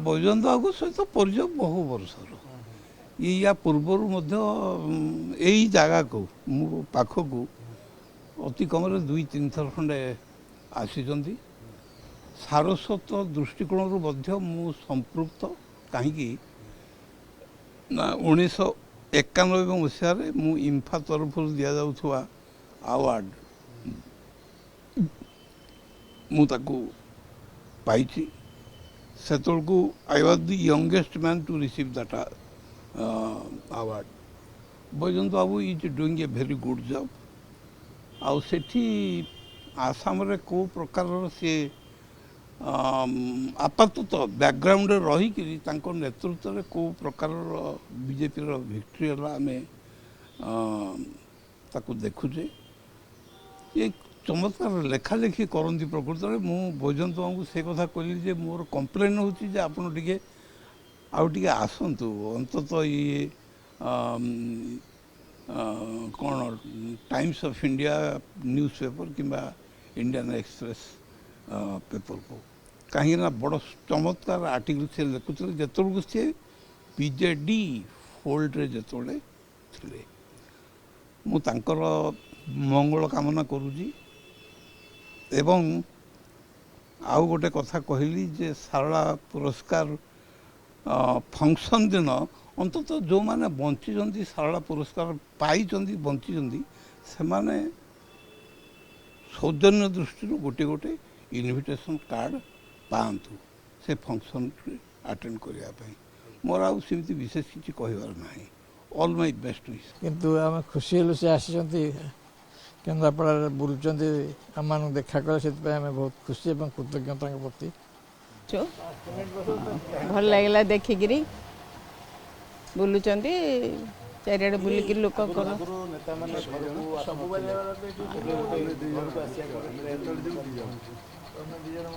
बैजयंत बाबू सहित परिचय बहु वर्षर ये या पूर्वर यही जगह को मो पाखक अति कम 2-3 थर खंडे आसी सारस्वत दृष्टिकोण मु संपृक्त कहीं 1991 मसीह मु इम्फा तरफ दि जाऊा अवार्ड मुझे पाई से I was the youngest man to receive that award Baijayant Babu is doing a very good job आठी आसाम रे को प्रकार से आपातत बैकग्राउंड रहीक नेतृत्व में को प्रकार बीजेपी विक्ट्री है आम ताकू देखुचे ये चमत्कार लेखालेखी करती प्रकृत में मु बैजयंत बाबू से कथा कहली मोर कंप्लेन होची आपन टिके आउटे आसतु अंतत ये कौन Times of India newspaper किंबा इंडियन एक्सप्रेस पेपर को कहीं बड़ चमत्कार आर्टिकल से लिखुते जो सी बीजेडी फोल्ड रे जिते थे मुझर मंगल कामना करुँची एवं आउ गोटे कथा कहली जे सारला पुरस्कार फंक्शन दिन अंततः जो मैंने बंची सारला पुरस्कार पाई बंची से माने सौजन्य दृष्टि गोटे गोटे इनविटेशन कार्ड पातु से फंक्शन अटेंड करने मोर आमती विशेष किसी कहबार ना ऑल माय बेस्ट विश किंतु आम खुशी हेलु से आसी केन्द्रापड़ा बुलूँ आम देखा कले से बहुत खुशी और कृतज्ञता प्रति भल लगे देखिकी बुलूँ चारिड़े बुलिक लोक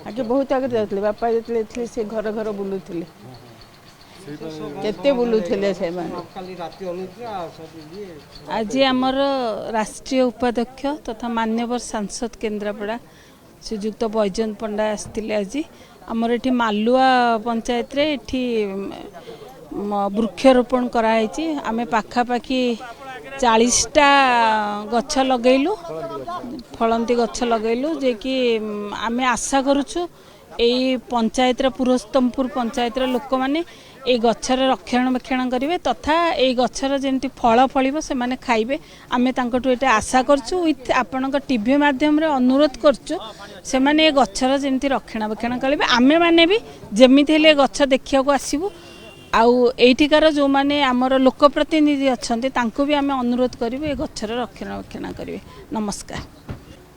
आगे बहुत आगे जाते बापा जो से घर घर बुलूले केते बुलूले से आज आमर राष्ट्रीय उपाध्यक्ष तथा मान्यवर सांसद केन्द्रापड़ा श्रीजुक्त बैजयंत पंडा आसते आज आमर ये मालुआ पंचायत रे वृक्षरोपण कराई आम पाखापाखि 40टा गछ लगेलु फलंती गछ लगेलु जे कि आम आशा करुचु यही पंचायत पुरस्तमपुर पंचायत लोक मैंने ये गचर रक्षणाबेक्षण करेंगे तथा ये गचर जमी फल फल से मैंने खाइबे आम ये आशा करचु विथ आपण टीवी माध्यम रे अनुरोध करचु से मैंने ये गचर जमी रक्षणाबेक्षण करेंगे आम मैंने भी जमी गछ देखा आसबू आउ एठिकार जो मैंने आमर लोकप्रतिनिधि अच्छा भी आम अनुरोध करूँ ये गचर रक्षणाबेक्षण करेंगे। नमस्कार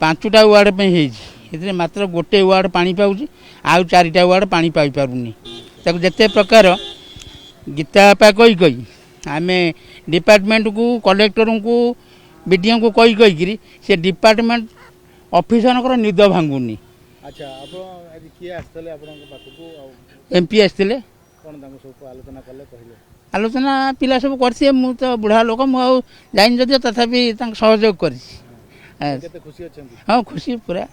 5टा वार्ड में मात्र गोटे वार्ड पानी पाऊँ आउ 4टा वार्ड पानी पाई पारुनी ताको जते प्रकार गीतापा कही आम डिपार्टमेंट को कलेक्टर को बीडीओ को कही से डिपार्टमेंट ऑफिसर निद भांगुनी। अच्छा आप किए आसले एमपी आसते आलोचना पिला सब कर मु तो बुढ़ा लोक मुझे जाइन जदि तथापि सहयोग कर हाँ खुशी पूरा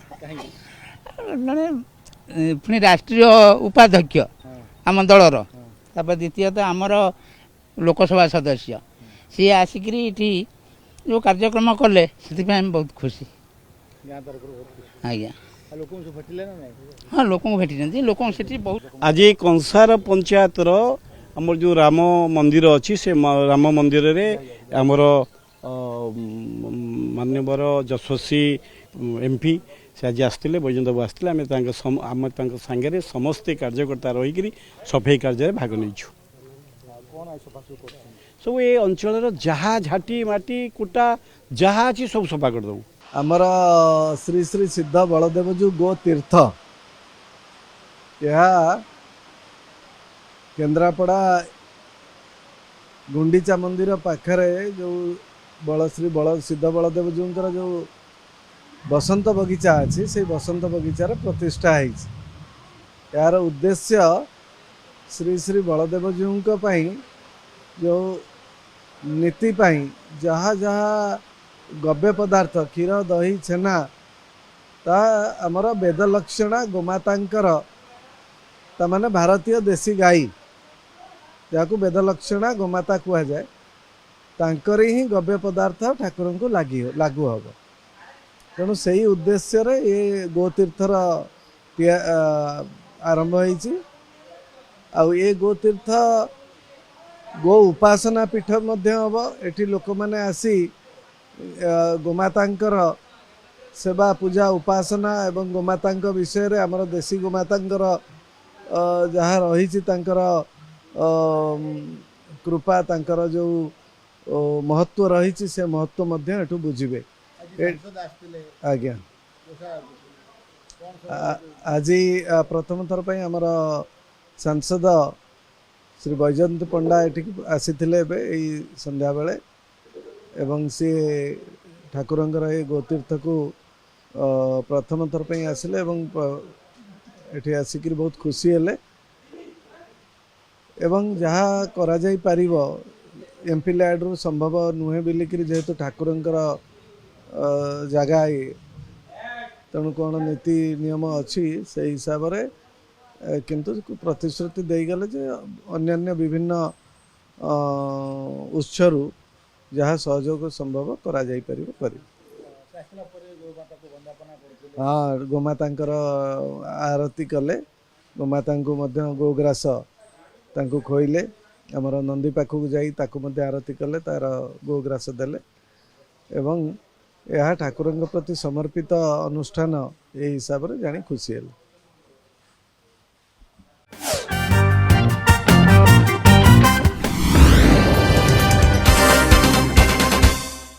पुणी राष्ट्रीय उपाध्यक्ष आम दलर तापर द्वितीयतः आमर लोकसभा सदस्य सी आसिक जो कार्यक्रम कले से बहुत खुशी आज्ञा हाँ लोक भेटी लोक से बहुत आज कंसार पंचायत आमर जो राम मंदिर अच्छी से राम मंदिर रे आमर मान्यवर यशस्वी एमपी से आज आसते बैजयंत बाबू आसते आम सांगे समस्ते कार्यकर्ता रहीकि सफाई कार्य भाग नहीं सब ये अंचल जहाँ झाटी माटी कुटा जहाँ अच्छी सब सफा करदेव आमर श्री श्री सिद्ध बलदेवजू गो तीर्थ यह केन्द्रापड़ा गुंडीचा मंदिर पाखरे जो श्री सिद्ध बलदेवजूंकर जो बसंत बगीचा अच्छी से बसंत बगीचार प्रतिष्ठा है यार उद्देश्य श्री श्री बलदेवजू जो नीति जहाँ जहाँ गव्य पदार्थ क्षीर दही छेना ता आमर वेद लक्षणा गोमातांकर तामाने भारतीय देसी गाई जहाँ वेदलक्षणा गोमाता कहुए तांकर ही गव्य पदार्थ ठाकुर को लागू हम तेणु से ही उद्देश्य ये गोतीर्थर आरंभ होई गोतीर्थ गो उपासना पीठ मध्य हम एठी लोक मैंने आसी गोमातांकर सेवा पूजा उपासना एवं गोमातांक विषय रे हमर देसी गोमातांकर जहाँ रही कृपा तांकर जो महत्व रही से महत्व मध्य एठू बुझिबे आज्ञा आज प्रथम थर पर आमर सांसद श्री वैजयंत पंडा एठी आसीथिले एबे एई संध्या बेले एवं सी ठाकुरंकर ए गोतीर्थ को प्रथम थर पर आसिले एवं एठी आसिक बहुत खुशी हेले एवं जहाँ करा जाई पारिबो एमपी लैड्रु संभव नुहे बोलिकी जेहेतु ठाकुरंकर जगह ये तेणु कौन नीति नियम अच्छी से हिसाब से किंतु प्रतिश्रुति देगले जे अन्यान्य विभिन्न उत्सरू जहाँ सहयोग संभव करा जाई परिबो करी हाँ गोमाता आरती कले गोमाता गोग्रास तांको खोइले आमर नंदी पाखक जाई ताको मध्य आरती कले तार गोग्रास देले एवं यह ठाकुर प्रति समर्पित अनुष्ठान ये हिसाब से जानी खुशी है।